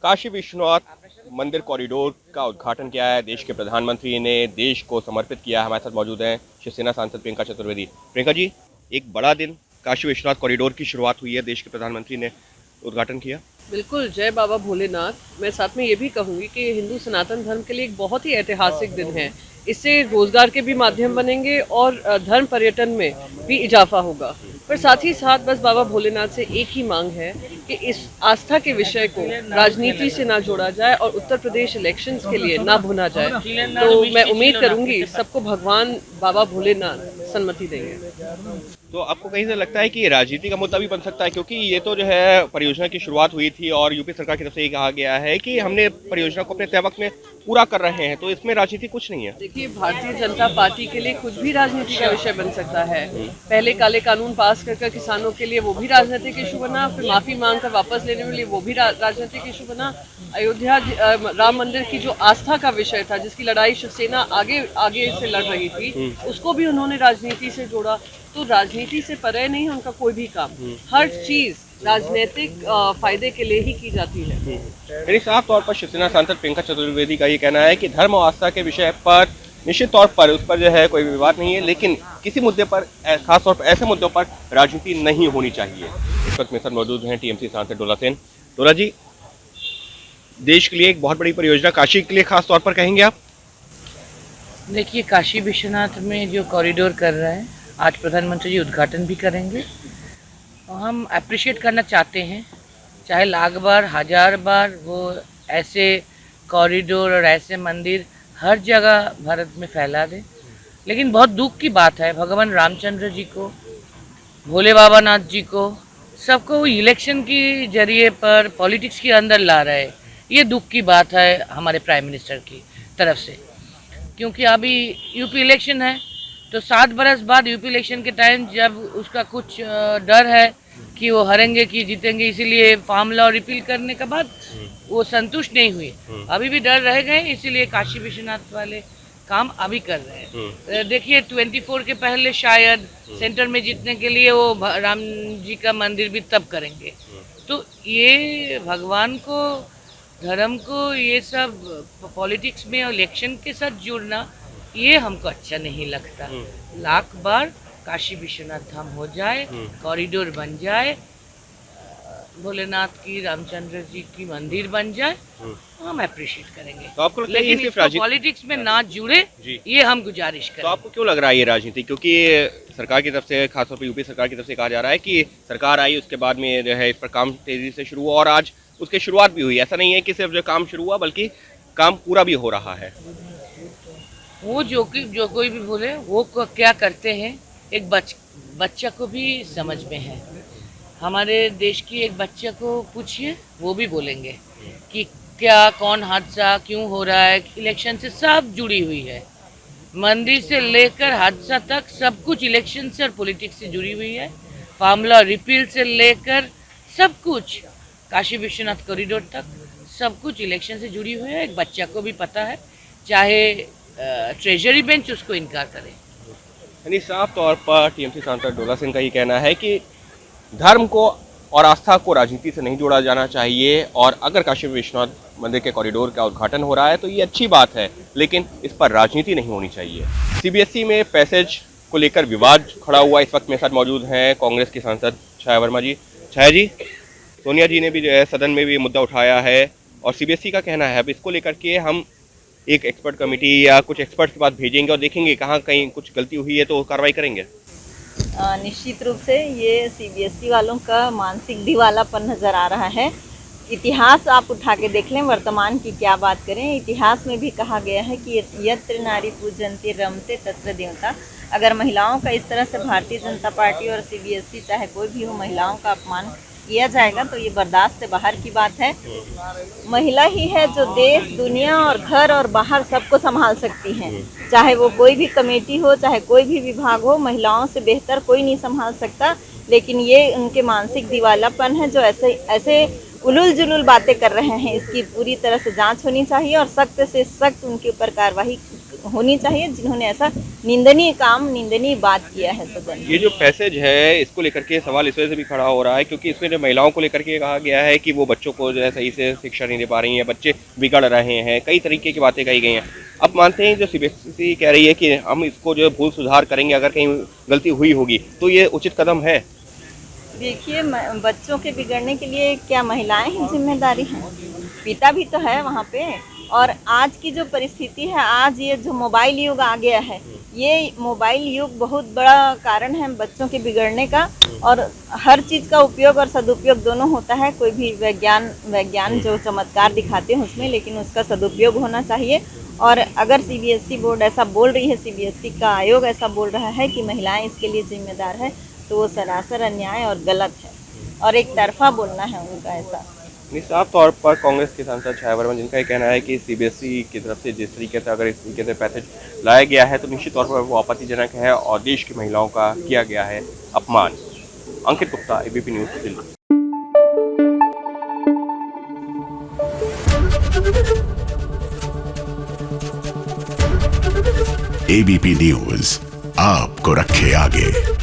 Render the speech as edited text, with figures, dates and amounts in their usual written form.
काशी विश्वनाथ मंदिर कॉरिडोर का उद्घाटन किया है। देश के प्रधानमंत्री ने देश को समर्पित किया है। हमारे साथ मौजूद हैं शिवसेना सांसद प्रियंका चतुर्वेदी। प्रियंका जी, एक बड़ा दिन, काशी विश्वनाथ कॉरिडोर की शुरुआत हुई है, देश के प्रधानमंत्री ने उद्घाटन किया। बिल्कुल, जय बाबा भोलेनाथ। मैं साथ में ये भी कहूँगी कि हिंदू सनातन धर्म के लिए एक बहुत ही ऐतिहासिक दिन है। इससे रोजगार के भी माध्यम बनेंगे और धर्म पर्यटन में भी इजाफा होगा। पर साथ ही साथ बस बाबा भोलेनाथ से एक ही मांग है कि इस आस्था के विषय को राजनीति से ना जोड़ा जाए और उत्तर प्रदेश इलेक्शंस के लिए ना भुना जाए। तो मैं उम्मीद करूंगी सबको भगवान बाबा भोलेनाथ सम्मति देंगे। तो आपको कहीं से लगता है कि ये राजनीति का मुद्दा भी बन सकता है, क्योंकि ये तो जो है परियोजना की शुरुआत हुई थी और यूपी सरकार की तरफ से ये कहा गया है कि हमने परियोजना को अपने तय वक्त में पूरा कर रहे हैं, तो इसमें राजनीति कुछ नहीं है। देखिए, भारतीय जनता पार्टी के लिए कुछ भी राजनीति का विषय बन सकता है। पहले काले कानून पास कर किसानों के लिए वो भी राजनीतिक इशू बना, फिर माफी मांग कर वापस लेने के लिए वो भी राजनीतिक इशू बना। अयोध्या राम मंदिर की जो आस्था का विषय था, जिसकी लड़ाई शिवसेना आगे आगे से लड़ रही थी, उसको भी उन्होंने राजनीति से जोड़ा। तो राजनीति से परे नहीं है उनका कोई भी काम। हर चीज राजनीतिक फायदे के लिए ही की जाती है। यानी साफ तौर पर शिवसेना सांसद प्रियंका चतुर्वेदी का ये कहना है कि धर्म और आस्था के विषय पर निश्चित तौर पर उस पर जो है कोई विवाद नहीं है, लेकिन किसी मुद्दे पर, खासतौर पर ऐसे मुद्दों पर राजनीति नहीं होनी चाहिए। इस वक्त मेरे साथ मौजूद हैं टीएमसी सांसद डोला सेन। डोला जी, देश के लिए एक बहुत बड़ी परियोजना, काशी के लिए खास तौर पर कहेंगे आप? देखिए, काशी विश्वनाथ में जो कॉरिडोर कर रहे हैं, आज प्रधानमंत्री जी उद्घाटन भी करेंगे और हम अप्रिशिएट करना चाहते हैं। चाहे लाख बार, हजार बार वो ऐसे कॉरिडोर और ऐसे मंदिर हर जगह भारत में फैला दें, लेकिन बहुत दुख की बात है, भगवान रामचंद्र जी को, भोले बाबा नाथ जी को, सबको इलेक्शन की जरिए पर पॉलिटिक्स के अंदर ला रहे हैं। ये दुख की बात है हमारे प्राइम मिनिस्टर की तरफ से, क्योंकि अभी यूपी इलेक्शन है, तो 7 बरस बाद यूपी इलेक्शन के टाइम जब उसका कुछ डर है कि वो हारेंगे कि जीतेंगे, इसीलिए फार्म लॉ रिपील करने के बाद वो संतुष्ट नहीं हुए, अभी भी डर रह गए, इसीलिए काशी विश्वनाथ वाले काम अभी कर रहे हैं। देखिए, 24 के पहले शायद सेंटर में जीतने के लिए वो राम जी का मंदिर भी तब करेंगे। तो ये भगवान को, धर्म को, ये सब पॉलिटिक्स में और इलेक्शन के साथ जुड़ना, ये हमको अच्छा नहीं लगता। लाख बार काशी विश्वनाथ धाम हो जाए, कॉरिडोर बन जाए, भोलेनाथ की, रामचंद्र जी की मंदिर बन जाए, हम अप्रिशिएट करेंगे। तो आपको लगता है लेकिन ये सिर्फ पॉलिटिक्स में ना जुड़े, ये हम गुजारिश करें। तो आपको क्यों लग रहा है ये राजनीति? क्योंकि सरकार की तरफ से, खासतौर पर यूपी सरकार की तरफ से कहा जा रहा है कि सरकार आई, उसके बाद में जो है इस पर काम तेजी से शुरू हुआ और आज उसकी शुरुआत भी हुई। ऐसा नहीं है कि सिर्फ जो काम शुरू हुआ, बल्कि काम पूरा भी हो रहा है। वो जो कोई भी बोले, वो क्या करते हैं, एक बच्चा को भी समझ में है। हमारे देश की एक बच्चा को पूछिए, वो भी बोलेंगे कि क्या, कौन हादसा क्यों हो रहा है, इलेक्शन से सब जुड़ी हुई है। मंदिर से लेकर हादसा तक सब कुछ इलेक्शन से और पॉलिटिक्स से जुड़ी हुई है। मामला रिपील से लेकर सब कुछ, काशी विश्वनाथ कॉरिडोर तक सब कुछ इलेक्शन से जुड़ी हुई है। एक बच्चा को भी पता है, चाहे ट्रेजरी बेंच उसको इनकार करे। यानी साफ तौर पर टीएमसी सांसद डोला सिंह का ये कहना है कि धर्म को और आस्था को राजनीति से नहीं जोड़ा जाना चाहिए, और अगर काशी विश्वनाथ मंदिर के कॉरिडोर का उद्घाटन हो रहा है तो ये अच्छी बात है, लेकिन इस पर राजनीति नहीं होनी चाहिए। सीबीएसई में पैसेज को लेकर विवाद खड़ा हुआ। इस वक्त मेरे साथ मौजूद हैं कांग्रेस की सांसद छाया वर्मा जी। छाया जी, सोनिया जी ने भी जो है सदन में भी मुद्दा उठाया है और सीबीएसई का कहना है अब इसको लेकर के हम एक एक्सपर्ट कमेटी या कुछ एक्सपर्ट्स के पास भेजेंगे और देखेंगे कहाँ कहीं कुछ गलती हुई है तो कार्रवाई करेंगे। निश्चित रूप से ये सीबीएसई वालों का मानसिक दिवालापन नज़र आ रहा है। इतिहास आप उठा के देख लें, वर्तमान की क्या बात करें, इतिहास में भी कहा गया है कि यत्र नारी पूजन्ते रमते तत्र देवता। अगर महिलाओं का इस तरह से भारतीय जनता पार्टी और सीबीएसई, चाहे कोई भी हो, महिलाओं का अपमान किया जाएगा तो ये बर्दाश्त से बाहर की बात है। महिला ही है जो देश, दुनिया और घर और बाहर सबको संभाल सकती हैं। चाहे वो कोई भी कमेटी हो, चाहे कोई भी विभाग हो, महिलाओं से बेहतर कोई नहीं संभाल सकता। लेकिन ये उनके मानसिक दिवालापन है जो ऐसे उलूल जुलूल बातें कर रहे हैं। इसकी पूरी तरह से जांच होनी चाहिए और सख्त से सख्त उनके ऊपर कार्रवाई होनी चाहिए जिन्होंने ऐसा निंदनीय काम, निंदनीय बात किया है सदन में। ये जो पैसेज है इसको लेकर के सवाल इस वजह से भी खड़ा हो रहा है क्योंकि इसमें जो महिलाओं को लेकर के कहा गया है कि वो बच्चों को जो है सही से शिक्षा नहीं दे पा रही हैं, बच्चे बिगड़ रहे हैं, कई तरीके की बातें कही गई हैं। अब मानते हैं जो सीबीएसई कह रही है कि हम इसको जो है भूल सुधार करेंगे, अगर कहीं गलती हुई होगी तो ये उचित कदम है। देखिए, बच्चों के बिगड़ने के लिए क्या महिलाएं ही जिम्मेदारी हैं? पिता भी तो है वहाँ पे। और आज की जो परिस्थिति है, आज ये जो मोबाइल युग आ गया है, ये मोबाइल युग बहुत बड़ा कारण है बच्चों के बिगड़ने का। और हर चीज़ का उपयोग और सदुपयोग दोनों होता है। कोई भी वैज्ञान जो चमत्कार दिखाते हैं उसमें, लेकिन उसका सदुपयोग होना चाहिए। और अगर सीबीएसई बोर्ड ऐसा बोल रही है, सीबीएसई का आयोग ऐसा बोल रहा है कि महिलाएं इसके लिए जिम्मेदार है, तो वो सरासर अन्याय और गलत है और एक तरफा बोलना है उनका ऐसा। साफ तौर पर कांग्रेस के सांसद छाया वर्मा जिनका ये कहना है कि सीबीएसई की तरफ से जिस तरीके से अगर इस तरीके से पैसेज लाया गया है तो निश्चित तौर पर वो आपत्तिजनक है और देश की महिलाओं का किया गया है अपमान। Ankit Gupta, ABP news, Delhi. ABP news आपको रखे आगे।